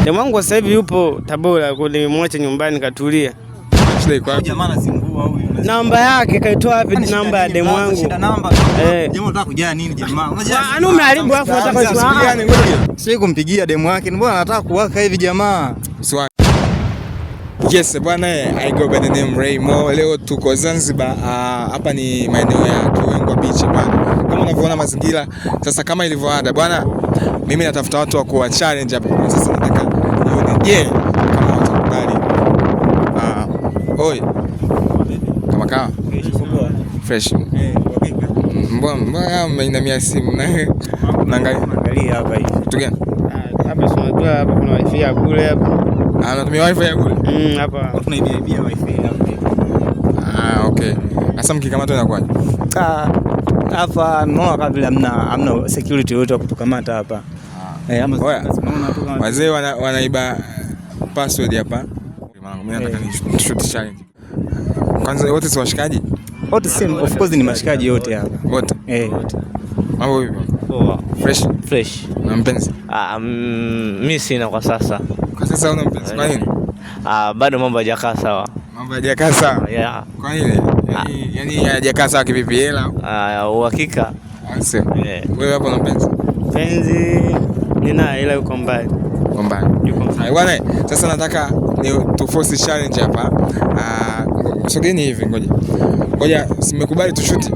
Demu wangu sasa hivi yupo Tabora, nilimwacha nyumbani katulia. Jamaa anazingua huyu. Namba yake kaitoa wapi namba ya demu wangu? Jamaa unataka kujaa nini jamaa? Unajua umeharibu afu unataka gani ngoja. Sio kumpigia demu wake, mbona anataka kuwaka hivi jamaa? Yes bwana, I go by the name Raymo. Leo tuko Zanzibar, hapa ni maeneo ya Kiwengwa Beach bwana. Kama unavyoona mazingira sasa, kama ilivyoada bwana, mimi natafuta watu wa kuwa challenge hapa. Sasa nataka nione kama watakubali. Oi. Kama fresh. Mbona mnainamia simu na naangalia hapa hivi. Kitu gani? Hapa tunajua hapa kuna wifi ya kule hapa. Natumia wifi ya kule? Hapa tunaibia wifi hapa. Okay. Sasa mkikamatwa inakuwaje? Hapa naona kama vile hamna security yote wa kutukamata hapa. Wazee wanaiba password hapa. Mimi nataka ni shoot challenge. Kwanza wote si washikaji? Wote same, of course ni mashikaji yote hapa. Wote? Wote. Mambo vipi? Poa. Fresh. Na mpenzi? Mimi sina kwa sasa. Kwa sasa una mpenzi? Kwa nini? Bado mambo hayajakaa sawa. Mambo hayajakaa sawa? Yeah. Kwa nini? Yaani hayajakaa sawa kivipi? Hela? Uhakika. Sio. Wewe hapo una mpenzi? Mpenzi nina, ila yuko mbali. Yuko mbali. Bwana, sasa nataka ni tu force challenge hapa. Sogeni hivi, ngoja simekubali tushuti.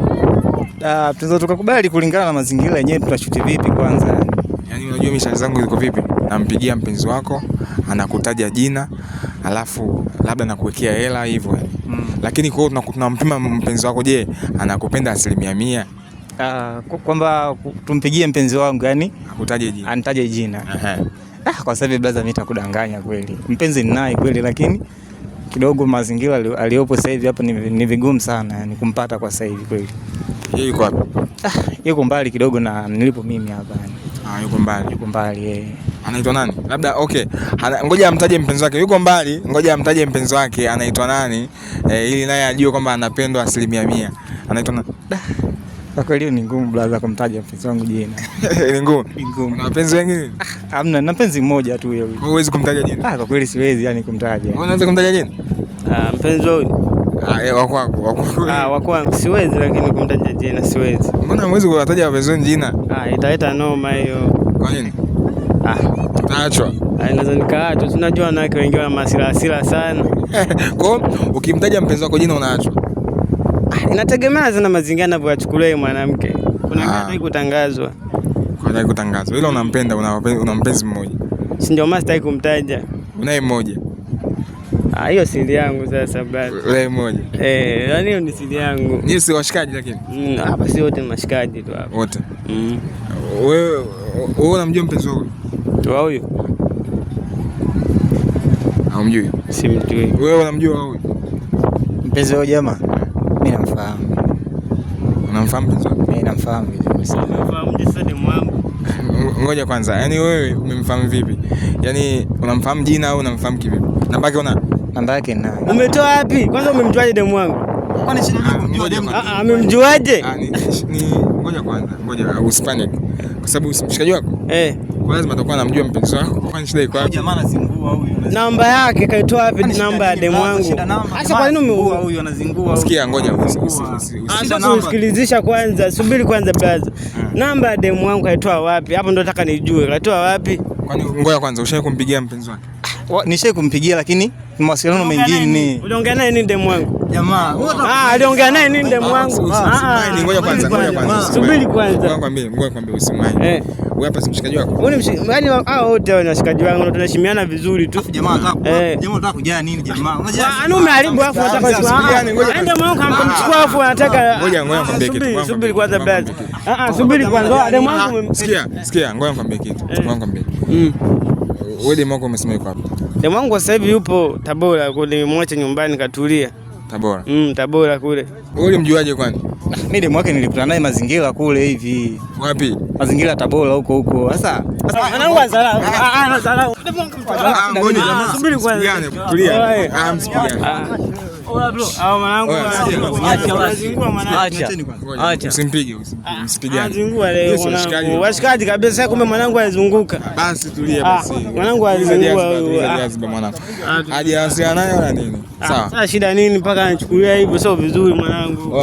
Tunaweza tukakubali kulingana na mazingira yenyewe, tutashuti vipi kwanza? Yaani unajua mishale zangu ziko vipi? Nampigia mpenzi wako, anakutaja jina, alafu labda nakuwekea hela hivyo. Lakini kwa hiyo tunampima mpenzi wako, je, anakupenda 100%? Kwamba tumpigie mpenzi wangu yani akutaje jina. Anitaje jina. Kwa sababu blaza mimi nitakudanganya kweli. Mpenzi ninaye kweli, lakini kidogo mazingira aliyopo sasa hivi hapa ni vigumu sana yani kumpata kwa sasa hivi kweli. Yeye yuko wapi? Yuko mbali kidogo na nilipo mimi hapa yani. Yuko mbali. Anaitwa nani? Labda okay. Ngoja amtaje mpenzi wake. Yuko mbali, ngoja amtaje mpenzi wake anaitwa nani? Ili naye ajue kwamba anapendwa 100%. Anaitwa nani? Kwa kweli ni ngumu blaza kumtaja mpenzi wangu jina. Ni ngumu. Una wapenzi wengi? Hamna, na mpenzi mmoja tu yeye. Huwezi kumtaja jina? Kwa kweli siwezi yani kumtaja. Unaweza kumtaja jina? Mpenzi wangu. Wako siwezi, lakini kumtaja jina siwezi. Mbona huwezi kuwataja wapenzi jina? Italeta noma hiyo. Kwa nini? Taachwa. Inaweza nikaachwa. Tunajua wanawake wengi wana masira sana. Kwa hiyo ukimtaja mpenzi wako jina unaachwa? Inategemea sana mazingira yanavyochukulia mwanamke. Kuna kitu kutangazwa. Kuna kutangazwa. Ila unampenda, una mpenzi mmoja. Si ndio master kumtaja. Unaye mmoja. Hiyo siri yangu sasa brother. Wewe mmoja. Yaani hiyo ni siri yangu. Ni si washikaji lakini. Hapa si wote mashikaji tu hapa. Wote. Wewe unamjua mpenzi wako? Huyo. Hamjui? Simjui. Wewe unamjua huyo? Mpenzi wako jamaa? Mimi namfahamu. Unamfahamu mpenzi wako? Mimi namfahamu vizuri sana. Nafahamu jinsi demu wangu. Ngoja kwanza, yani wewe umemfahamu vipi? Yani unamfahamu jina au unamfahamu kivipi? Namba yake una? Namba yake ninayo. Umetoa wapi? Kwanza umemjuaje demu wangu? Kwani shida nini kumjua demu? Amemjuaje? Ngoja usipanic. Kwa sababu mshikaji wako? Kwa lazima atakuwa anamjua mpenzi wako. Kwani shida iko wapi? Jamaa anazingua huyu. Namba yake kaitoa wapi namba ya demu wangu? Sasa kwa nini huyu anazingua? Sikia, ngoja usikilizisha kwanza. Subiri kwanza brother. Namba ya demu wangu kaitoa wapi? Hapo ndo nataka nijue. Kaitoa wapi? Kwani ngoja kwanza, ushawahi kumpigia mpenzi wake? Nishawahi kumpigia, lakini mawasiliano mengine. Uliongea naye nini demu wangu? Jamaa. Aliongea naye nini demu wangu? Ngoja kwanza. Subiri kwanza. Ngoja kwambie usimwahi. Wewe hapa si mshikaji wako? Yaani hao wote ni washikaji wangu na tunaheshimiana vizuri tu. Jamaa unataka kujaa nini jamaa? Umeharibu afu unataka ndio mwanangu kamchukua afu anataka. Ngoja kwambie kitu. Subiri kwanza brother. Subiri kwanza. Demu wangu sikia, ngoja kwambie kitu. Ngoja kwambie. Wewe demu wako umesema yuko wapi? Demu wangu sasa hivi yupo Tabora, nilimwacha nyumbani katulia. Tabora? Tabora kule. Wewe ulimjuaje kwani? Mimi demu wake nilikutana naye mazingira kule hivi. Wapi? Mazingira Tabora huko. Sasa Mwanangu azalao. Anazalao. Subiri kwanza. Tulia. Msipigane. Mwanangu acha. Usimpige, msipigane. Anazingua leo mwanangu. Washikaji kabisa, kumbe mwanangu alizunguka. Basi tulia basi. Mwanangu alizingua mwanangu. Hajawasiliana naye wala nini? Sawa. Sasa shida nini mpaka anachukulia hivyo? Sio vizuri mwanangu.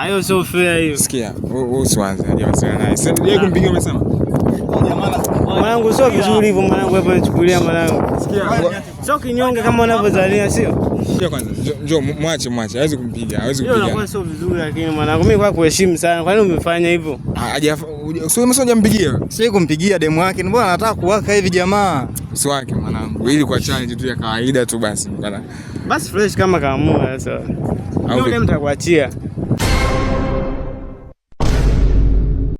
Hiyo sio fair hiyo. Sikia, usianze. Hajawasiliana naye. Sasa yeye kumpiga umesema? Mwanangu sio vizuri hivyo mwanangu, hapo anachukulia mwanangu. Sikia. Sio kinyonge kama unavyozalia, sio? Sikia kwanza. Njoo mwache. Hawezi kumpiga. Hiyo sio vizuri lakini mwanangu, mimi kwa kuheshimu sana. Kwa nini umefanya hivyo? Sio hujampigia. Sio kumpigia demu yake. Mbona anataka kuwaka hivi jamaa? Si wake mwanangu. Ili kwa challenge tu ya kawaida tu basi. Basi fresh kama kaamua sasa. Ndio mtakuachia.